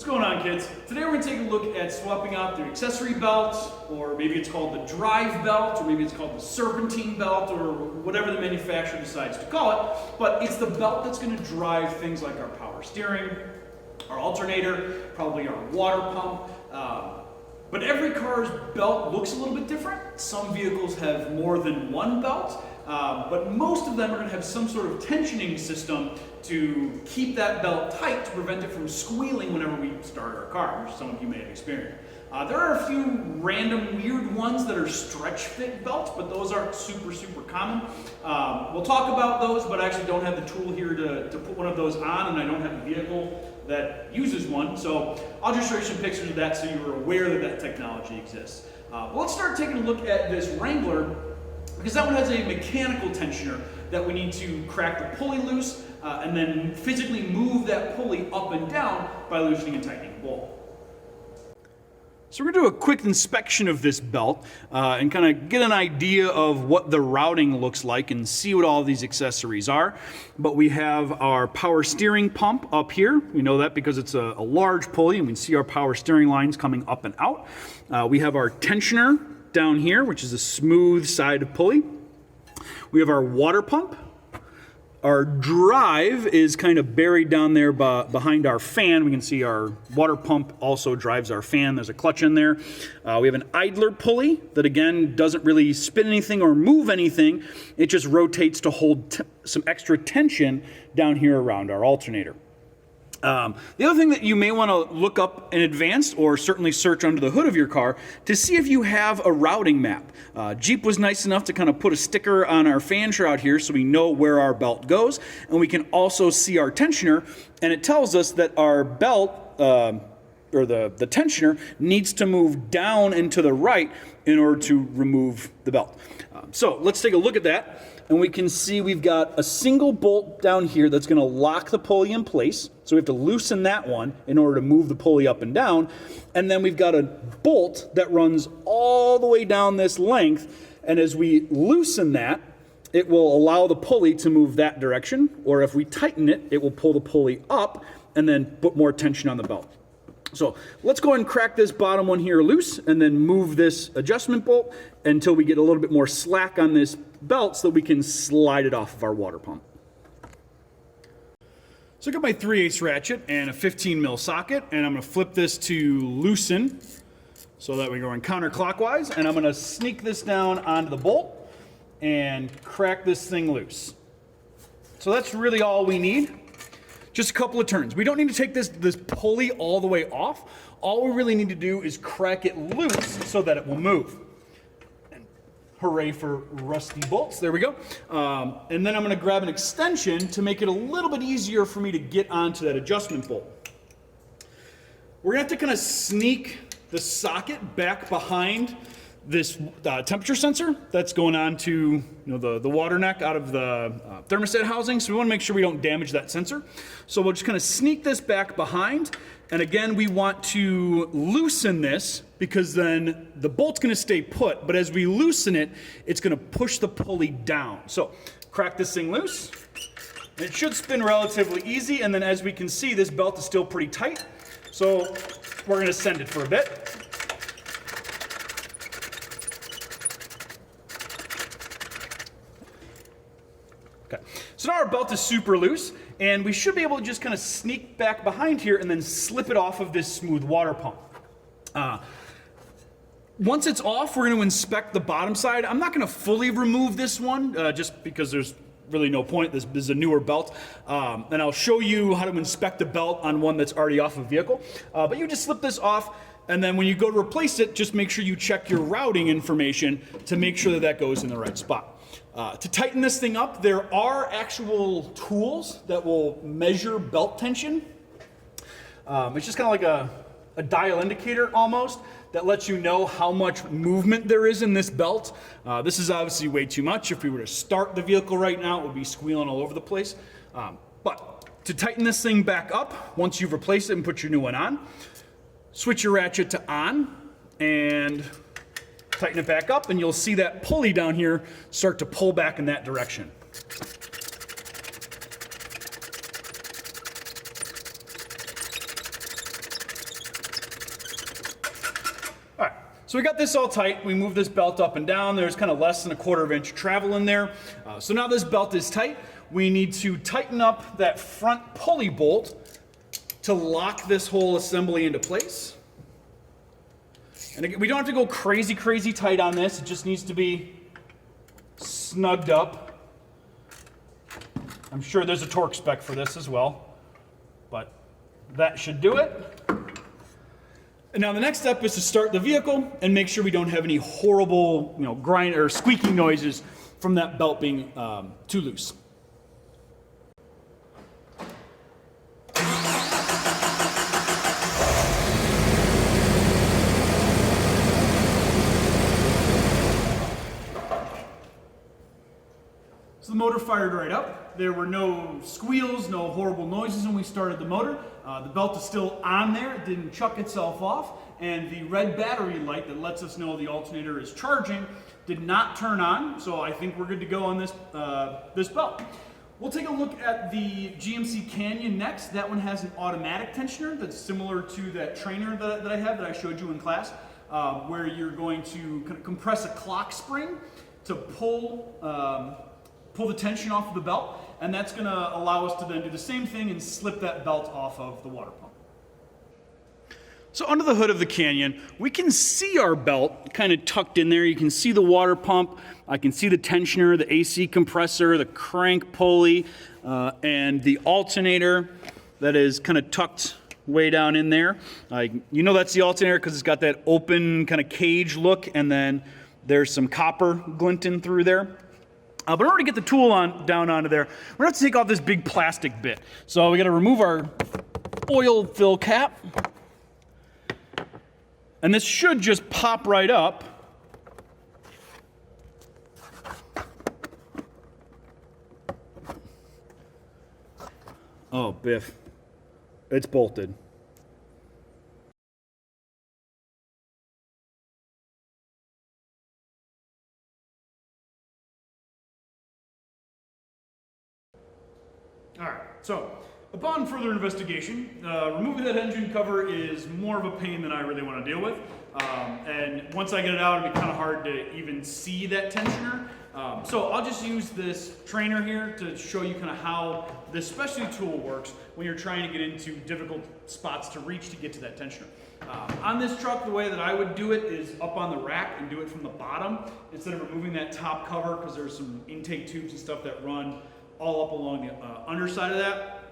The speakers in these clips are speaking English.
What's going on, kids? Today we're going to take a look at swapping out the accessory belt, or maybe it's called the drive belt, or maybe it's called the serpentine belt, or whatever the manufacturer decides to call it. But it's the belt that's going to drive things like our power steering, our alternator, probably our water pump. But every car's belt looks a little bit different. Some vehicles have more than one belt, but most of them are going to have some sort of tensioning system to keep that belt tight to prevent it from squealing whenever we start our car, which some of you may have experienced. There are a few random weird ones that are stretch fit belts, but those aren't super common. We'll talk about those, but I actually don't have the tool here to put one of those on, and I don't have a vehicle that uses one, so I'll just show you some pictures of that so you're aware that that technology exists. But let's start taking a look at this Wrangler, because that one has a mechanical tensioner that we need to crack the pulley loose and then physically move that pulley up and down by loosening and tightening the bolt. So we're going to do a quick inspection of this belt and kind of get an idea of what the routing looks like and see what all these accessories are. But we have our power steering pump up here. We know that because it's a large pulley and we can see our power steering lines coming up and out. We have our tensioner down here, which is a smooth side of pulley. We have our water pump. Our drive is kind of buried down there behind our fan. We can see our water pump also drives our fan. There's a clutch in there. We have an idler pulley that, again, doesn't really spin anything or move anything. It just rotates to hold some extra tension down here around our alternator. The other thing that you may want to look up in advance, or certainly search under the hood of your car, to see if you have a routing map. Jeep was nice enough to kind of put a sticker on our fan shroud here so we know where our belt goes, and we can also see our tensioner, and it tells us that our belt, or the tensioner, needs to move down and to the right in order to remove the belt. So let's take a look at that. And we can see we've got a single bolt down here that's going to lock the pulley in place. So we have to loosen that one in order to move the pulley up and down. And then we've got a bolt that runs all the way down this length. And as we loosen that, it will allow the pulley to move that direction. Or if we tighten it, it will pull the pulley up and then put more tension on the belt. So let's go ahead and crack this bottom one here loose and then move this adjustment bolt until we get a little bit more slack on this belt so that we can slide it off of our water pump. So I got my 3/8 ratchet and a 15 mil socket, and I'm going to flip this to loosen so that we're going counterclockwise, and I'm going to sneak this down onto the bolt and crack this thing loose. So that's really all we need. Just a couple of turns. We don't need to take this pulley all the way off. All we really need to do is crack it loose so that it will move. And hooray for rusty bolts. There we go. And then I'm going to grab an extension to make it a little bit easier for me to get onto that adjustment bolt. We're going to have to kind of sneak the socket back behind this temperature sensor that's going on to the water neck out of the thermostat housing. So we want to make sure we don't damage that sensor. So we'll just kind of sneak this back behind. And again, we want to loosen this because then the bolt's going to stay put. But as we loosen it, it's going to push the pulley down. So crack this thing loose. It should spin relatively easy. And then as we can see, this belt is still pretty tight. So we're going to send it for a bit. Okay. So now our belt is super loose, and we should be able to just kind of sneak back behind here and then slip it off of this smooth water pump. Once it's off, we're going to inspect the bottom side. I'm not going to fully remove this one just because there's really no point. This is a newer belt. And I'll show you how to inspect the belt on one that's already off a vehicle. But you just slip this off, and then when you go to replace it, just make sure you check your routing information to make sure that that goes in the right spot. To tighten this thing up, there are actual tools that will measure belt tension. It's just kind of like a dial indicator almost that lets you know how much movement there is in this belt. This is obviously way too much. If we were to start the vehicle right now, it would be squealing all over the place. But to tighten this thing back up, once you've replaced it and put your new one on, switch your ratchet to on and tighten it back up, and you'll see that pulley down here start to pull back in that direction. So we got this all tight. We move this belt up and down. There's kind of less than 1/4 inch travel in there. So now this belt is tight. We need to tighten up that front pulley bolt to lock this whole assembly into place. And again, we don't have to go crazy, crazy tight on this. It just needs to be snugged up. I'm sure there's a torque spec for this as well, but that should do it. And now the next step is to start the vehicle and make sure we don't have any horrible, grind or squeaking noises from that belt being too loose. So the motor fired right up. There were no squeals, no horrible noises when we started the motor. The belt is still on there, it didn't chuck itself off, and the red battery light that lets us know the alternator is charging did not turn on, so I think we're good to go on this, this belt. We'll take a look at the GMC Canyon next. That one has an automatic tensioner that's similar to that trainer that I had that I showed you in class, where you're going to kind of compress a clock spring to pull the tension off of the belt, and that's going to allow us to then do the same thing and slip that belt off of the water pump. So under the hood of the Canyon, we can see our belt kind of tucked in there. You can see the water pump, I can see the tensioner, the AC compressor, the crank pulley, and the alternator that is kind of tucked way down in there. You know that's the alternator because it's got that open kind of cage look, and then there's some copper glinting through there. But in order to get the tool down onto there, we're going to have to take off this big plastic bit. So we got to remove our oil fill cap. And this should just pop right up. Oh, Biff. It's bolted. All right, so upon further investigation, removing that engine cover is more of a pain than I really want to deal with. And once I get it out, it'll be kind of hard to even see that tensioner. So I'll just use this trainer here to show you kind of how this specialty tool works when you're trying to get into difficult spots to reach to get to that tensioner. On this truck, the way that I would do it is up on the rack and do it from the bottom instead of removing that top cover, because there's some intake tubes and stuff that run all up along the underside of that.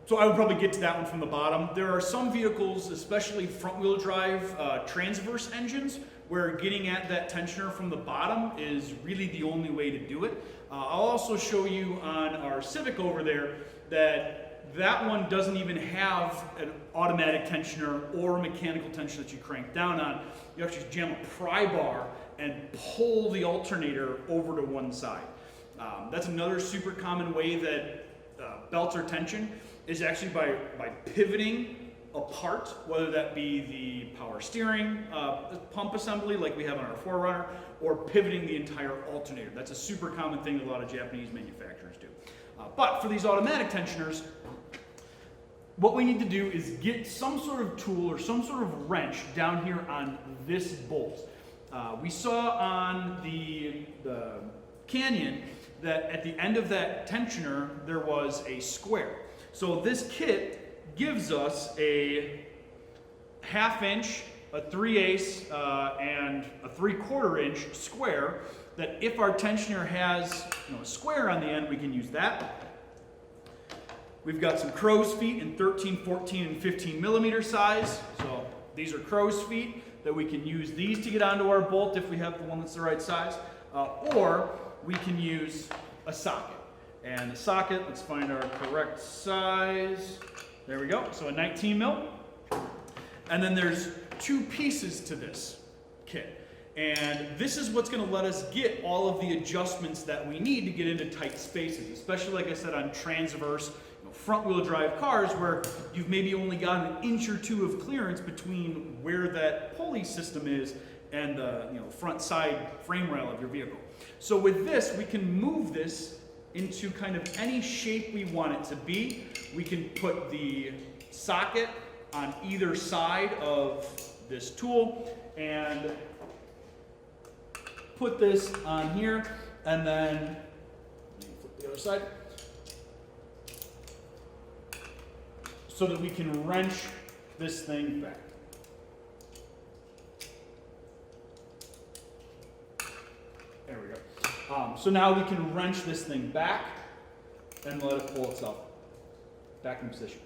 So I would probably get to that one from the bottom. There are some vehicles, especially front-wheel drive transverse engines, where getting at that tensioner from the bottom is really the only way to do it. I'll also show you on our Civic over there that one doesn't even have an automatic tensioner or a mechanical tensioner that you crank down on. You actually jam a pry bar and pull the alternator over to one side. That's another super common way that belts are tensioned, is actually by pivoting apart, whether that be the power steering pump assembly like we have on our 4Runner, or pivoting the entire alternator. That's a super common thing that a lot of Japanese manufacturers do. But for these automatic tensioners, what we need to do is get some sort of tool or some sort of wrench down here on this bolt. We saw on the Canyon that at the end of that tensioner there was a square. So this kit gives us a 1/2 inch, a 3/8, and a 3/4 inch square that if our tensioner has a square on the end, we can use that. We've got some crow's feet in 13, 14, and 15 millimeter size. So these are crow's feet that we can use these to get onto our bolt if we have the one that's the right size, or we can use a socket. And the socket, let's find our correct size. There we go, so a 19 mil. And then there's 2 pieces to this kit. And this is what's gonna let us get all of the adjustments that we need to get into tight spaces, especially like I said on transverse, front wheel drive cars where you've maybe only got an inch or 2 of clearance between where that pulley system is and the front side frame rail of your vehicle. So with this, we can move this into kind of any shape we want it to be. We can put the socket on either side of this tool and put this on here, and then let me flip the other side so that we can wrench this thing back. There we go. So now we can wrench this thing back and let it pull itself back in position.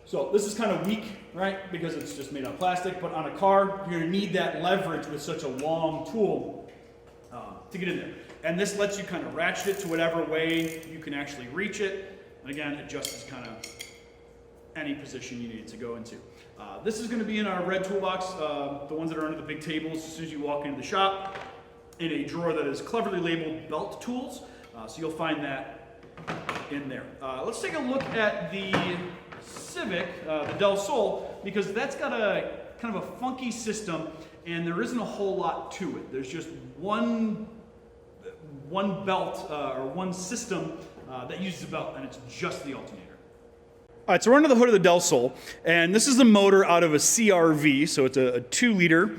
So this is kind of weak, right? Because it's just made out of plastic, but on a car, you're gonna need that leverage with such a long tool to get in there. And this lets you kind of ratchet it to whatever way you can actually reach it. And again, adjusts kind of any position you need it to go into. This is gonna be in our red toolbox, the ones that are under the big tables as soon as you walk into the shop, in a drawer that is cleverly labeled belt tools. So you'll find that in there. Let's take a look at the Civic, the Del Sol, because that's got a kind of a funky system, and there isn't a whole lot to it. There's just one belt or one system that uses a belt, and it's just the alternator. All right, so we're under the hood of the Del Sol, and this is the motor out of a CRV, so it's a 2-liter.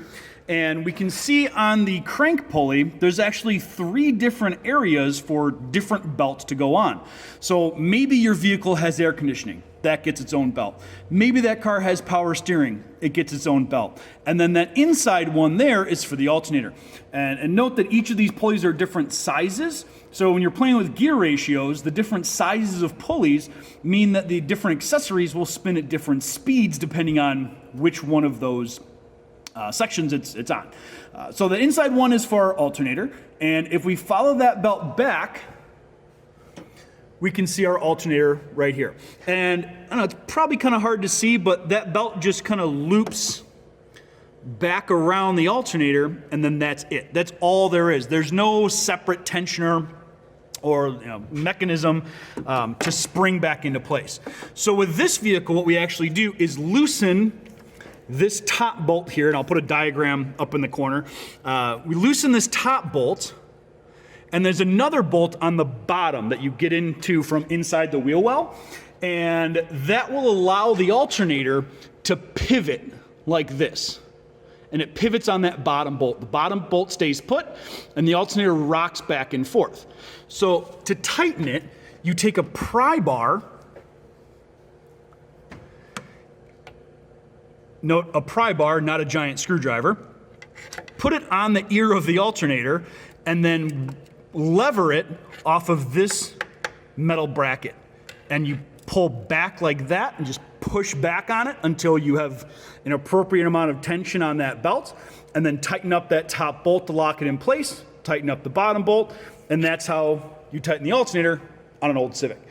And we can see on the crank pulley, there's actually 3 different areas for different belts to go on. So maybe your vehicle has air conditioning, that gets its own belt. Maybe that car has power steering, it gets its own belt. And then that inside one there is for the alternator. And note that each of these pulleys are different sizes. So when you're playing with gear ratios, the different sizes of pulleys mean that the different accessories will spin at different speeds depending on which one of those sections it's on. So the inside one is for our alternator, and if we follow that belt back, we can see our alternator right here. And I don't know, it's probably kind of hard to see, but that belt just kind of loops back around the alternator, and then that's it. That's all there is. There's no separate tensioner or mechanism to spring back into place. So with this vehicle, what we actually do is loosen this top bolt here, and I'll put a diagram up in the corner. We loosen this top bolt, and there's another bolt on the bottom that you get into from inside the wheel well, and that will allow the alternator to pivot like this. And it pivots on that bottom bolt. The bottom bolt stays put, and the alternator rocks back and forth. So to tighten it, you take a pry bar. Note, a pry bar, not a giant screwdriver. Put it on the ear of the alternator, and then lever it off of this metal bracket. And you pull back like that and just push back on it until you have an appropriate amount of tension on that belt, and then tighten up that top bolt to lock it in place, tighten up the bottom bolt, and that's how you tighten the alternator on an old Civic.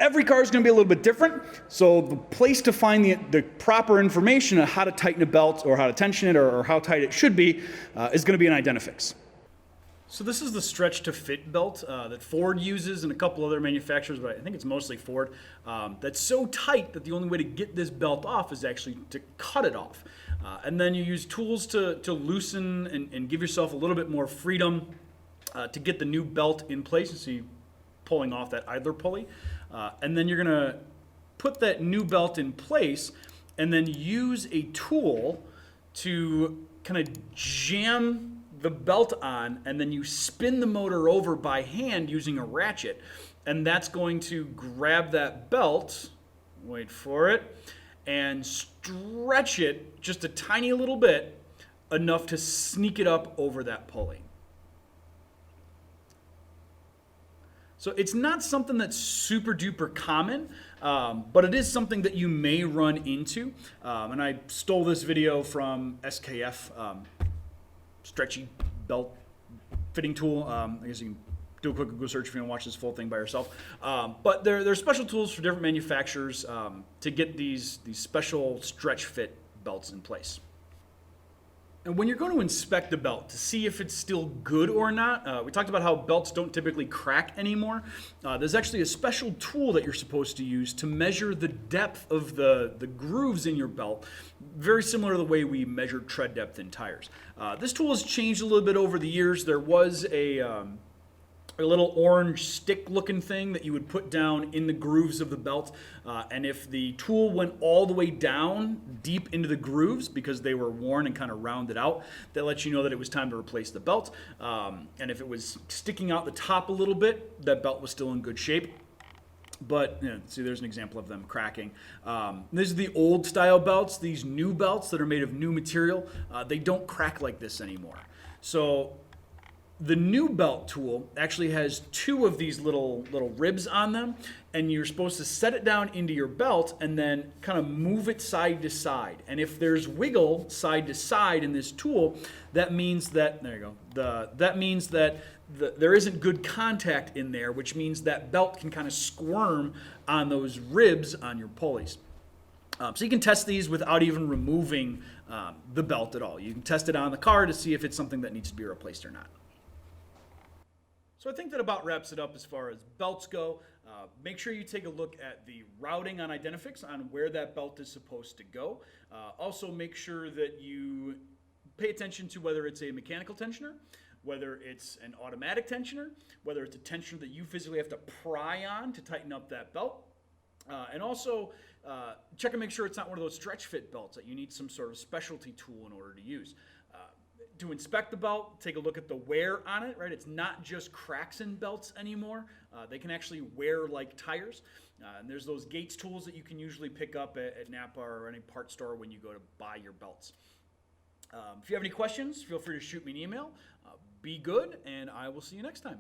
Every car is going to be a little bit different, so the place to find the proper information on how to tighten a belt or how to tension it or how tight it should be is going to be an Identifix. So this is the stretch to fit belt that Ford uses and a couple other manufacturers, but I think it's mostly Ford, that's so tight that the only way to get this belt off is actually to cut it off. And then you use tools to loosen and give yourself a little bit more freedom to get the new belt in place. You see pulling off that idler pulley. And then you're gonna put that new belt in place and then use a tool to kind of jam the belt on, and then you spin the motor over by hand using a ratchet, and that's going to grab that belt, wait for it, and stretch it just a tiny little bit, enough to sneak it up over that pulley. So it's not something that's super duper common, but it is something that you may run into. And I stole this video from SKF, stretchy belt fitting tool. I guess you can do a quick Google search if you want to watch this full thing by yourself. But there are special tools for different manufacturers to get these special stretch fit belts in place. And when you're going to inspect the belt to see if it's still good or not, we talked about how belts don't typically crack anymore. There's actually a special tool that you're supposed to use to measure the depth of the grooves in your belt, very similar to the way we measure tread depth in tires. This tool has changed a little bit over the years. There was a a little orange stick looking thing that you would put down in the grooves of the belt. And if the tool went all the way down deep into the grooves because they were worn and kind of rounded out, that lets you know that it was time to replace the belt. And if it was sticking out the top a little bit, that belt was still in good shape. But see, there's an example of them cracking. These are the old style belts. These new belts that are made of new material, they don't crack like this anymore. So the new belt tool actually has two of these little ribs on them, and you're supposed to set it down into your belt and then kind of move it side to side. And if there's wiggle side to side in this tool, that means that, there you go, that means that there isn't good contact in there, which means that belt can kind of squirm on those ribs on your pulleys. So you can test these without even removing the belt at all. You can test it on the car to see if it's something that needs to be replaced or not. So I think that about wraps it up as far as belts go. Make sure you take a look at the routing on Identifix on where that belt is supposed to go. Also make sure that you pay attention to whether it's a mechanical tensioner, whether it's an automatic tensioner, whether it's a tensioner that you physically have to pry on to tighten up that belt. And also check and make sure it's not one of those stretch fit belts that you need some sort of specialty tool in order to use. To inspect the belt, take a look at the wear on it, right? It's not just cracks in belts anymore. They can actually wear like tires. And there's those Gates tools that you can usually pick up at Napa or any part store when you go to buy your belts. If you have any questions, feel free to shoot me an email. Be good, and I will see you next time.